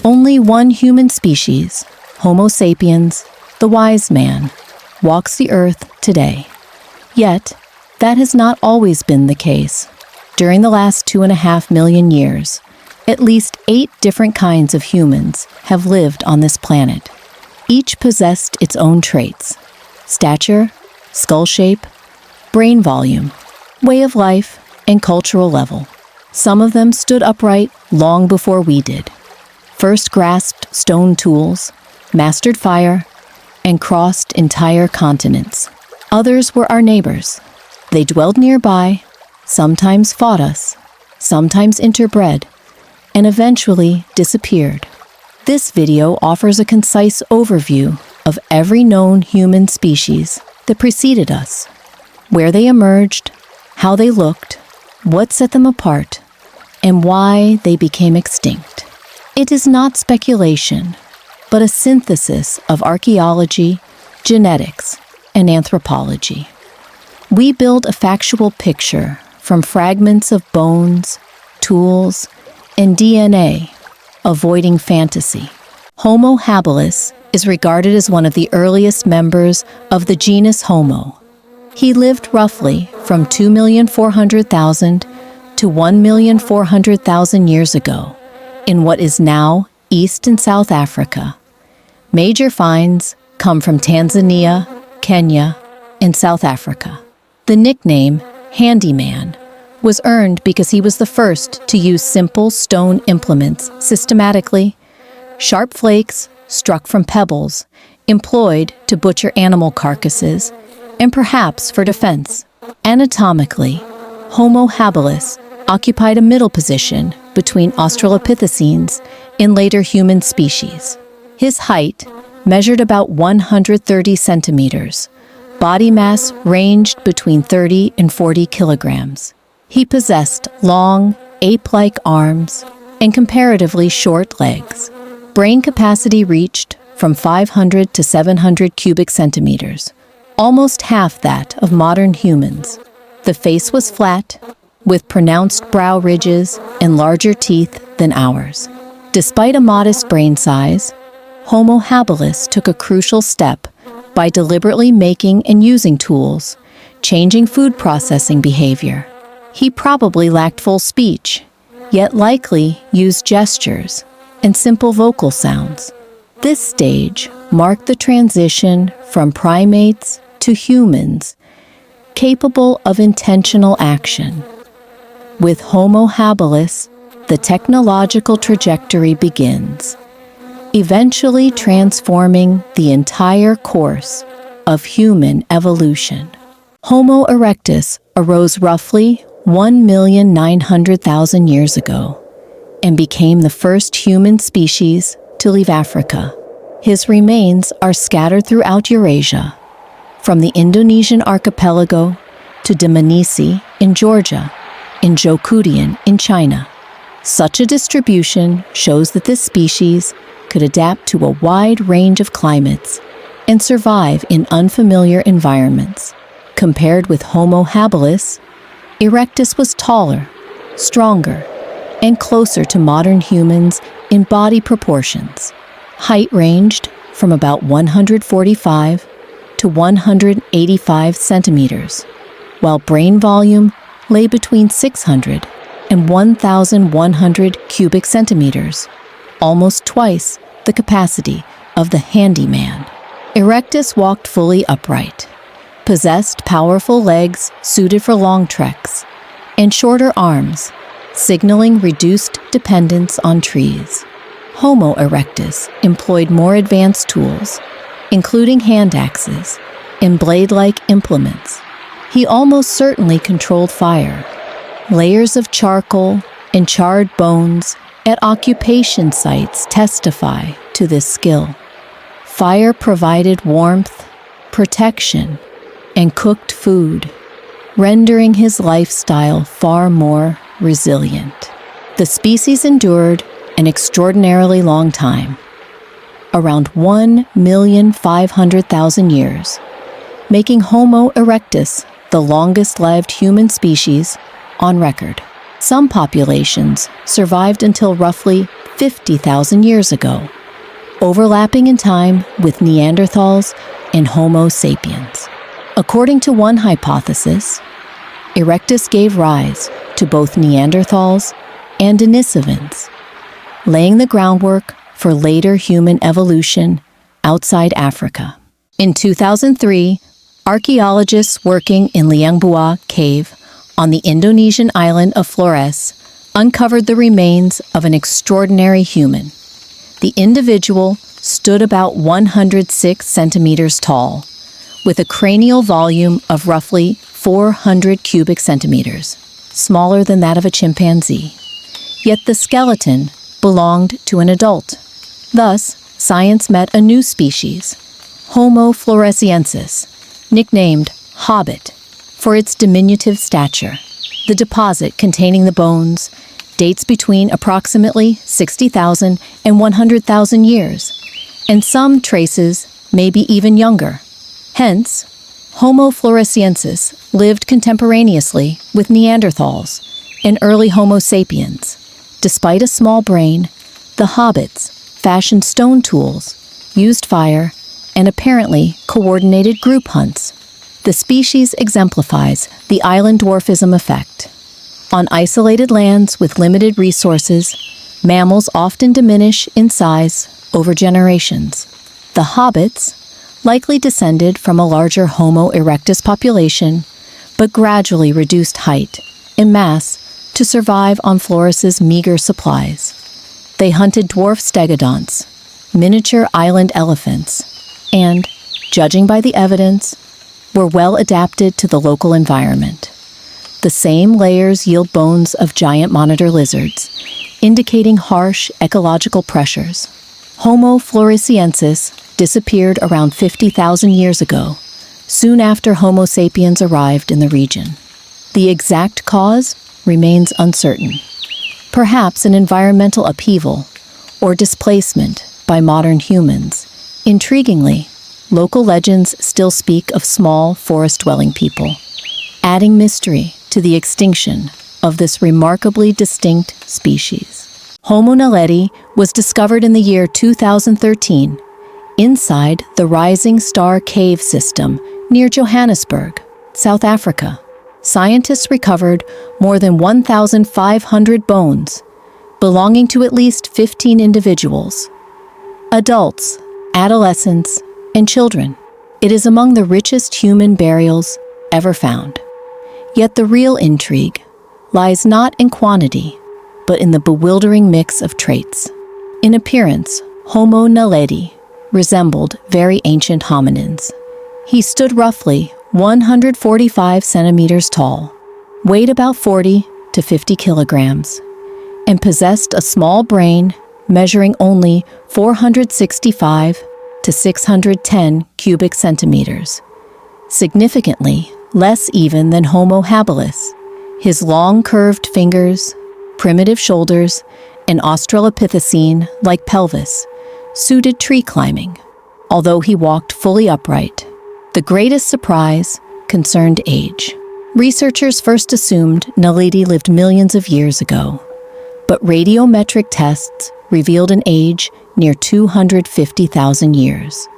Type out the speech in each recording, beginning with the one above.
Only one human species, Homo sapiens, the wise man, walks the earth today. Yet, that has not always been the case. During the last 2.5 million years, at least 8 different kinds of humans have lived on this planet. Each possessed its own traits: stature, skull shape, brain volume, way of life, and cultural level. Some of them stood upright long before we did, first grasped stone tools, mastered fire, and crossed entire continents. Others were our neighbors. They dwelled nearby, sometimes fought us, sometimes interbred, and eventually disappeared. This video offers a concise overview of every known human species that preceded us, where they emerged, how they looked, what set them apart, and why they became extinct. It is not speculation, but a synthesis of archaeology, genetics, and anthropology. We build a factual picture from fragments of bones, tools, and DNA, avoiding fantasy. Homo habilis is regarded as one of the earliest members of the genus Homo. He lived roughly from 2,400,000 to 1,400,000 years ago in what is now East and South Africa. Major finds come from Tanzania, Kenya, and South Africa. The nickname handyman was earned because he was the first to use simple stone implements systematically, sharp flakes struck from pebbles, employed to butcher animal carcasses, and perhaps for defense. Anatomically, Homo habilis occupied a middle position between Australopithecines and later human species. His height measured about 130 centimeters. Body mass ranged between 30 and 40 kilograms. He possessed long, ape-like arms and comparatively short legs. Brain capacity reached from 500 to 700 cubic centimeters, almost half that of modern humans. The face was flat, with pronounced brow ridges and larger teeth than ours. Despite a modest brain size, Homo habilis took a crucial step by deliberately making and using tools, changing food processing behavior. He probably lacked full speech, yet likely used gestures and simple vocal sounds. This stage marked the transition from primates to humans, capable of intentional action. With Homo habilis, the technological trajectory begins, eventually transforming the entire course of human evolution. Homo erectus arose roughly 1,900,000 years ago and became the first human species to leave Africa. His remains are scattered throughout Eurasia, from the Indonesian archipelago to Dmanisi in Georgia and Zhoukoudian in China. Such a distribution shows that this species could adapt to a wide range of climates and survive in unfamiliar environments. Compared with Homo habilis, Erectus was taller, stronger, and closer to modern humans in body proportions. Height ranged from about 145 to 185 centimeters, while brain volume lay between 600 and 1,100 cubic centimeters, almost twice the capacity of the handyman. Erectus walked fully upright, possessed powerful legs suited for long treks, and shorter arms, signaling reduced dependence on trees. Homo erectus employed more advanced tools, including hand axes and blade-like implements. He almost certainly controlled fire. Layers of charcoal and charred bones at occupation sites testify to this skill. Fire provided warmth, protection, and cooked food, rendering his lifestyle far more resilient. The species endured an extraordinarily long time, around 1,500,000 years, making Homo erectus the longest-lived human species on record. Some populations survived until roughly 50,000 years ago, overlapping in time with Neanderthals and Homo sapiens. According to one hypothesis, Erectus gave rise to both Neanderthals and Denisovans, laying the groundwork for later human evolution outside Africa. In 2003, archaeologists working in Liangbua Cave on the Indonesian island of Flores uncovered the remains of an extraordinary human. The individual stood about 106 centimeters tall, with a cranial volume of roughly 400 cubic centimeters, smaller than that of a chimpanzee. Yet the skeleton belonged to an adult. Thus, science met a new species, Homo floresiensis, nicknamed hobbit for its diminutive stature. The deposit containing the bones dates between approximately 60,000 and 100,000 years, and some traces may be even younger. Hence, Homo floresiensis lived contemporaneously with Neanderthals and early Homo sapiens. Despite a small brain, the hobbits fashioned stone tools, used fire, and apparently coordinated group hunts. The species exemplifies the island dwarfism effect. On isolated lands with limited resources, mammals often diminish in size over generations. The hobbits likely descended from a larger Homo erectus population, but gradually reduced height and mass to survive on Flores's meager supplies. They hunted dwarf stegodons, miniature island elephants, and, judging by the evidence, were well adapted to the local environment. The same layers yield bones of giant monitor lizards, indicating harsh ecological pressures. Homo floresiensis disappeared around 50,000 years ago, soon after Homo sapiens arrived in the region. The exact cause remains uncertain. Perhaps an environmental upheaval or displacement by modern humans. Intriguingly, local legends still speak of small forest-dwelling people, adding mystery to the extinction of this remarkably distinct species. Homo naledi was discovered in the year 2013 inside the Rising Star Cave system near Johannesburg, South Africa. Scientists recovered more than 1,500 bones belonging to at least 15 individuals, adults, adolescents, and children. It is among the richest human burials ever found. Yet the real intrigue lies not in quantity, but in the bewildering mix of traits. In appearance, Homo naledi resembled very ancient hominins. He stood roughly 145 centimeters tall, weighed about 40 to 50 kilograms, and possessed a small brain measuring only 465 to 610 cubic centimeters, significantly less even than Homo habilis. His long curved fingers, primitive shoulders, and Australopithecine-like pelvis suited tree climbing, although he walked fully upright. The greatest surprise concerned age. Researchers first assumed naledi lived millions of years ago, but radiometric tests revealed an age near 250,000 years.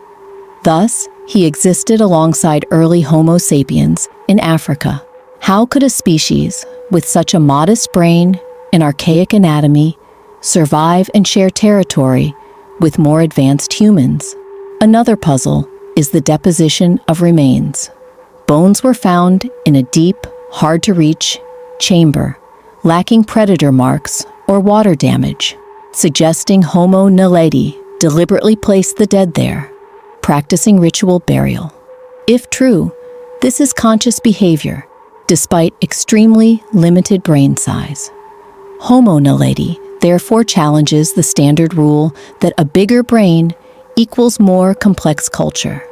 Thus, he existed alongside early Homo sapiens in Africa. How could a species with such a modest brain and archaic anatomy survive and share territory with more advanced humans? Another puzzle is the deposition of remains. Bones were found in a deep, hard-to-reach chamber, lacking predator marks or water damage, suggesting Homo naledi deliberately placed the dead there, practicing ritual burial. If true, this is conscious behavior, despite extremely limited brain size. Homo naledi therefore challenges the standard rule that a bigger brain equals more complex culture.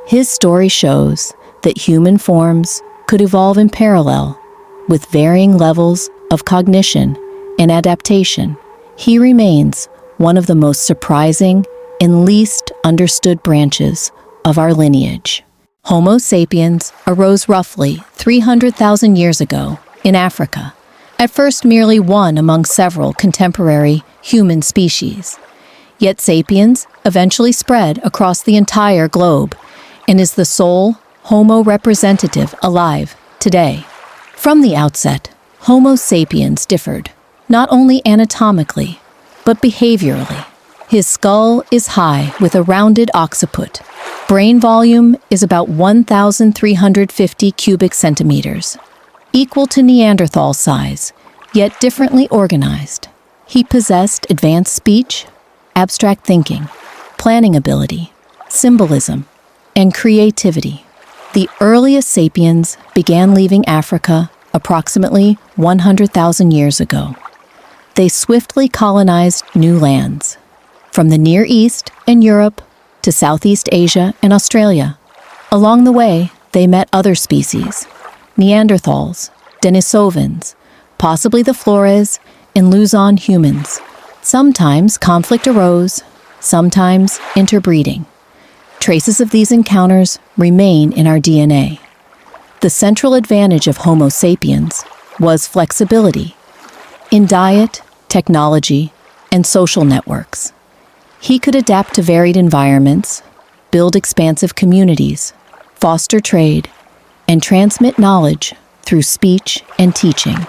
His story shows that human forms could evolve in parallel, with varying levels of cognition and adaptation. He remains one of the most surprising and least understood branches of our lineage. Homo sapiens arose roughly 300,000 years ago in Africa, at first merely one among several contemporary human species. Yet sapiens eventually spread across the entire globe and is the sole Homo representative alive today. From the outset, Homo sapiens differed, not only anatomically, but behaviorally. His skull is high with a rounded occiput. Brain volume is about 1,350 cubic centimeters, equal to Neanderthal size, yet differently organized. He possessed advanced speech, abstract thinking, planning ability, symbolism, and creativity. The earliest sapiens began leaving Africa approximately 100,000 years ago. They swiftly colonized new lands, from the Near East and Europe to Southeast Asia and Australia. Along the way, they met other species, Neanderthals, Denisovans, possibly the Flores and Luzon humans. Sometimes conflict arose, sometimes interbreeding. Traces of these encounters remain in our DNA. The central advantage of Homo sapiens was flexibility in diet, technology, and social networks. He could adapt to varied environments, build expansive communities, foster trade, and transmit knowledge through speech and teaching.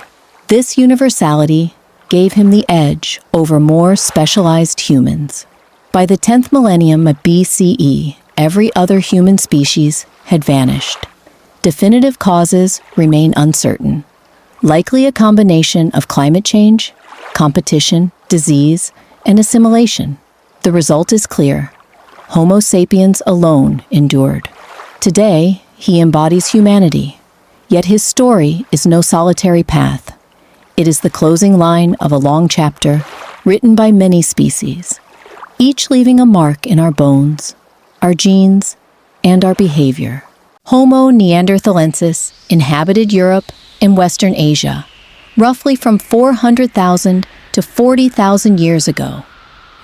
This universality gave him the edge over more specialized humans. By the 10th millennium of BCE, every other human species had vanished. Definitive causes remain uncertain, likely a combination of climate change, competition, disease, and assimilation. The result is clear. Homo sapiens alone endured. Today, he embodies humanity, yet his story is no solitary path. It is the closing line of a long chapter written by many species, each leaving a mark in our bones, our genes, and our behavior. Homo neanderthalensis inhabited Europe and Western Asia, roughly from 400,000 to 40,000 years ago.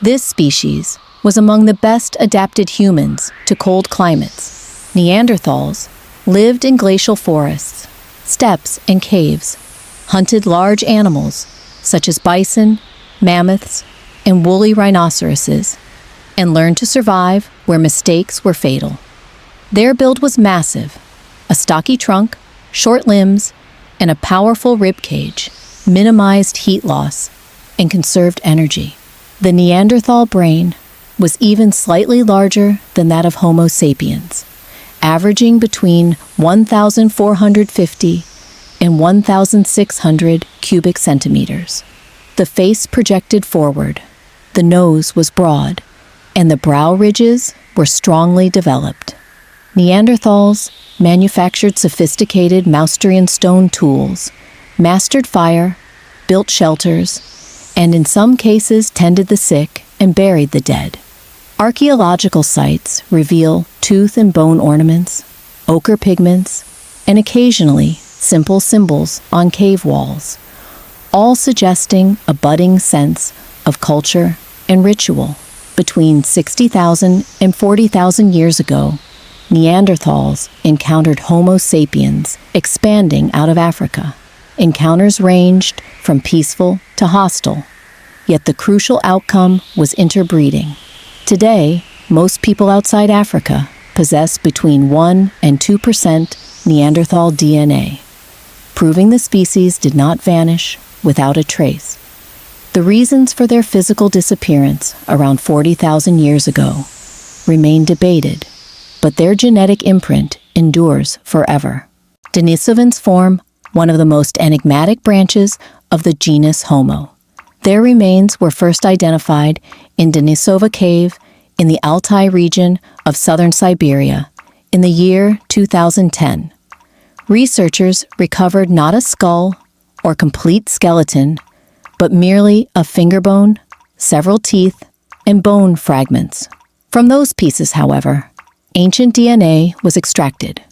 This species was among the best adapted humans to cold climates. Neanderthals lived in glacial forests, steppes, and caves, hunted large animals such as bison, mammoths, and woolly rhinoceroses, and learned to survive where mistakes were fatal. Their build was massive: a stocky trunk, short limbs, and a powerful rib cage minimized heat loss and conserved energy. The Neanderthal brain was even slightly larger than that of Homo sapiens, averaging between 1,450 and 1,600 cubic centimeters. The face projected forward, the nose was broad, and the brow ridges were strongly developed. Neanderthals manufactured sophisticated Mousterian stone tools, mastered fire, built shelters, and in some cases tended the sick and buried the dead. Archaeological sites reveal tooth and bone ornaments, ochre pigments, and occasionally simple symbols on cave walls, all suggesting a budding sense of culture and ritual. Between 60,000 and 40,000 years ago, Neanderthals encountered Homo sapiens expanding out of Africa. Encounters ranged from peaceful to hostile, yet the crucial outcome was interbreeding. Today, most people outside Africa possess between 1% and 2% Neanderthal DNA, proving the species did not vanish without a trace. The reasons for their physical disappearance around 40,000 years ago remain debated, but their genetic imprint endures forever. Denisovans form one of the most enigmatic branches of the genus Homo. Their remains were first identified in Denisova Cave in the Altai region of southern Siberia in the year 2010. Researchers recovered not a skull or complete skeleton, but merely a finger bone, several teeth, and bone fragments. From those pieces, however, ancient DNA was extracted,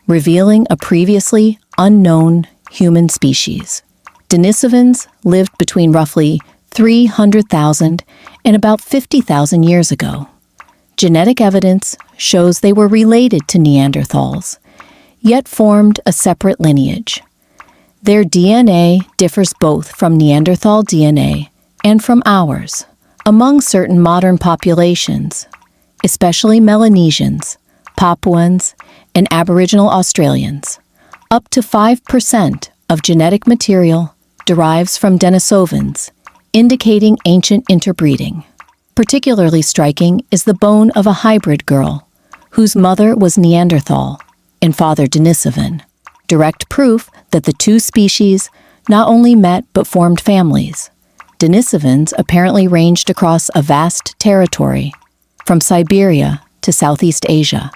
revealing a previously unknown human species. Denisovans lived between roughly 300,000 and about 50,000 years ago. Genetic evidence shows they were related to Neanderthals, yet formed a separate lineage. Their DNA differs both from Neanderthal DNA and from ours. Among certain modern populations, especially Melanesians, Papuans, and Aboriginal Australians, up to 5% of genetic material derives from Denisovans, indicating ancient interbreeding. Particularly striking is the bone of a hybrid girl, whose mother was Neanderthal and father Denisovan, direct proof that the two species not only met but formed families. Denisovans apparently ranged across a vast territory, from Siberia to Southeast Asia.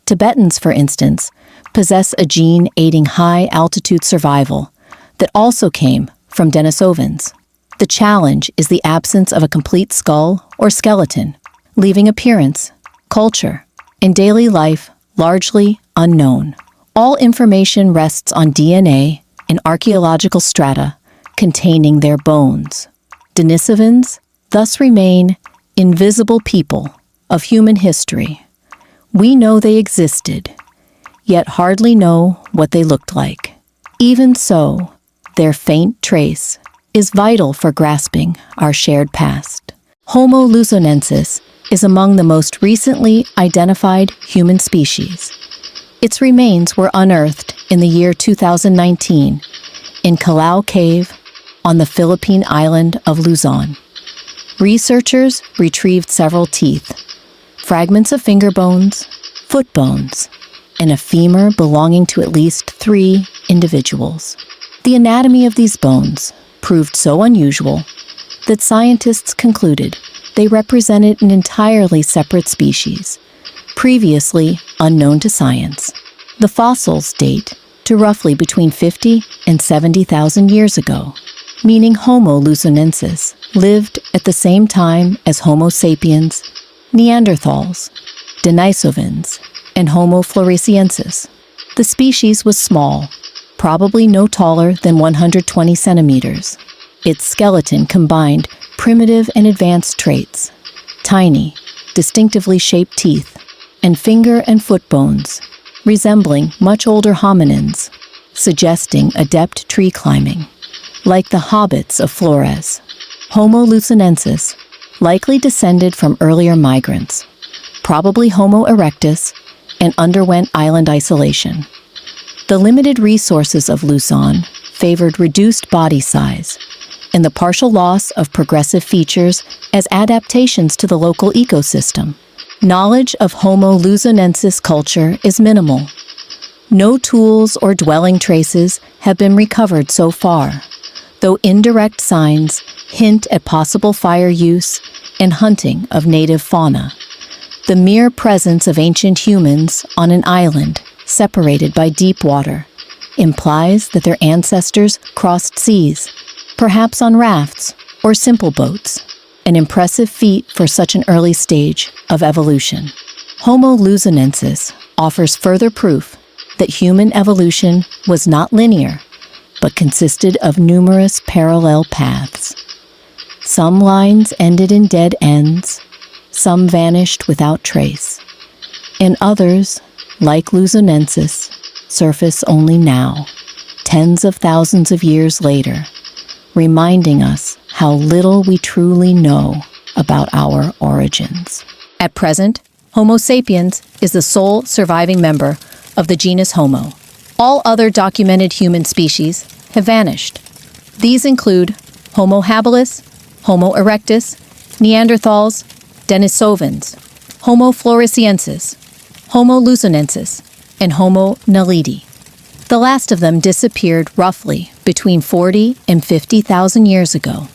Tibetans, for instance, possess a gene aiding high-altitude survival that also came from Denisovans. The challenge is the absence of a complete skull or skeleton, leaving appearance, culture, and daily life largely unknown. All information rests on DNA and archaeological strata containing their bones. Denisovans thus remain invisible people of human history. We know they existed, yet hardly know what they looked like. Even so, their faint trace is vital for grasping our shared past. Homo luzonensis is among the most recently identified human species. Its remains were unearthed in the year 2019 in Callao Cave on the Philippine island of Luzon. Researchers retrieved several teeth, fragments of finger bones, foot bones, and a femur belonging to at least 3 individuals. The anatomy of these bones proved so unusual that scientists concluded they represented an entirely separate species, previously unknown to science. The fossils date to roughly between 50 and 70,000 years ago, meaning Homo luzonensis lived at the same time as Homo sapiens, Neanderthals, Denisovans, and Homo floresiensis. The species was small, probably no taller than 120 centimeters. Its skeleton combined primitive and advanced traits, tiny, distinctively shaped teeth, and finger and foot bones, resembling much older hominins, suggesting adept tree climbing. Like the hobbits of Flores, Homo luzonensis likely descended from earlier migrants, probably Homo erectus, and underwent island isolation. The limited resources of Luzon favored reduced body size and the partial loss of progressive features as adaptations to the local ecosystem. Knowledge of Homo luzonensis culture is minimal. No tools or dwelling traces have been recovered so far, though indirect signs hint at possible fire use and hunting of native fauna. The mere presence of ancient humans on an island separated by deep water implies that their ancestors crossed seas, perhaps on rafts or simple boats, an impressive feat for such an early stage of evolution. Homo luzonensis offers further proof that human evolution was not linear, but consisted of numerous parallel paths. Some lines ended in dead ends, some vanished without trace, and others, like luzonensis, surface only now, tens of thousands of years later, reminding us how little we truly know about our origins. At present, Homo sapiens is the sole surviving member of the genus Homo. All other documented human species have vanished. These include Homo habilis, Homo erectus, Neanderthals, Denisovans, Homo floresiensis, Homo luzonensis, and Homo naledi. The last of them disappeared roughly between 40 and 50,000 years ago.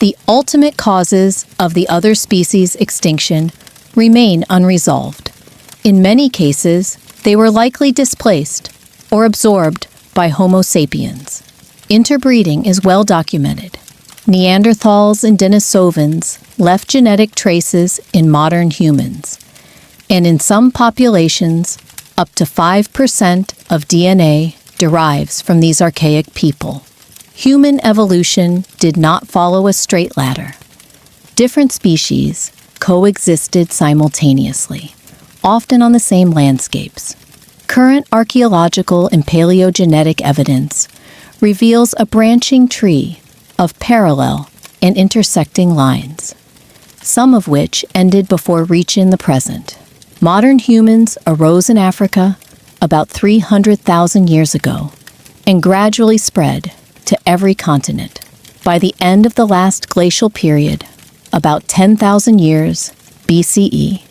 The ultimate causes of the other species' extinction remain unresolved. In many cases, they were likely displaced or absorbed by Homo sapiens. Interbreeding is well documented. Neanderthals and Denisovans left genetic traces in modern humans, and in some populations, up to 5% of DNA derives from these archaic people. Human evolution did not follow a straight ladder. Different species coexisted simultaneously, often on the same landscapes. Current archaeological and paleogenetic evidence reveals a branching tree of parallel and intersecting lines, some of which ended before reaching the present. Modern humans arose in Africa about 300,000 years ago and gradually spread to every continent. By the end of the last glacial period, about 10,000 years BCE,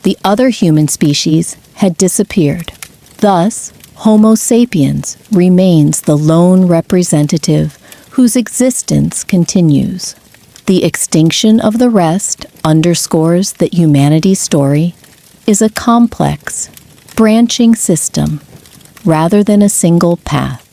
the other human species had disappeared. Thus, Homo sapiens remains the lone representative whose existence continues. The extinction of the rest underscores that humanity's story is a complex, branching system rather than a single path.